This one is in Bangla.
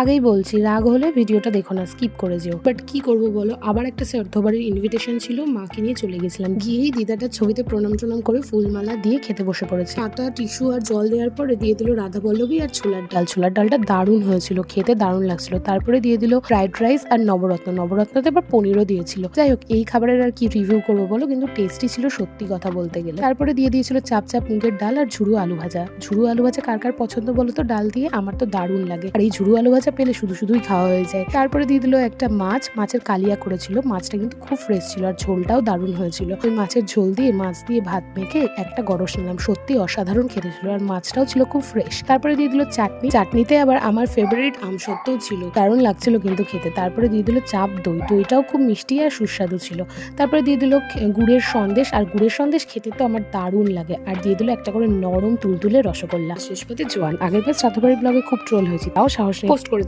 আগেই বলছি, রাগ হলে ভিডিওটা দেখো না, স্কিপ করে যেও। বাট কি করবো বলো, আবার একটা শ্রাদ্ধবাড়ির ইনভিটেশন ছিল, মাকে নিয়ে চলে গেছিলাম। গিয়েই দিদাটার ছবিতে প্রণাম টনাম করে ফুলমালা দিয়ে খেতে বসে পড়েছে। পাতা, টিস্যু আর জল দেওয়ার পরে দিয়ে দিল রাধা পল্লবী আর ছোলার ডাল। ছোলার ডালটা দারুণ হয়েছিল, খেতে দারুণ লাগছিল। তারপরে দিয়ে দিল ফ্রাইড রাইস আর নবরত্নতে আবার পনিরও দিয়েছিল। যাই হোক, এই খাবারের আর কি রিভিউ করবো বলো, কিন্তু টেস্টি ছিল সত্যি কথা বলতে গেলে। তারপরে দিয়ে দিয়েছিল চাপ চাপ মুগের ডাল আর ঝুড়ু আলু ভাজা। ঝুড়ু আলু ভাজা কার কার পছন্দ বলো তো ডাল দিয়ে? আমার তো দারুণ লাগে, আর এই ঝুড়ু আলু ভাজা পেলে শুধুই খাওয়া হয়ে যায়। তারপরে দিয়ে দিল একটা মাছের কালিয়া করেছিল। মাছটা কিন্তু খুব ফ্রেশ ছিল আর ঝোলটাও দারুণ হয়েছিল। ওই মাছের ঝোল দিয়ে মাছ দিয়ে ভাত মেখে একটা গরস নিলাম, সত্যি অসাধারণ খেতে ছিল, আর মাছটাও ছিল খুব ফ্রেশ। তারপরে দিয়ে দিল চাটনি। চাটনিতে আবার আমার ফেভারিট আমসত্ত্বও ছিল, দারুণ লাগছিল কিন্তু খেতে। তারপরে দিয়ে দিল চাপ দই। দইটাও খুব মিষ্টি আর সুস্বাদু ছিল। তারপরে দিয়ে দিল গুড়ের সন্দেশ, আর গুড়ের সন্দেশ খেতে তো আমার দারুণ লাগে। আর দিয়ে দিল একটা করে নরম তুলতুলে রসগোল্লা। শেষ পথে জোয়ান। আগের বার শ্রাদ্ধবাড়ির ব্লগে খুব ট্রোল হয়েছি, তাও সাহস পোস্ট করে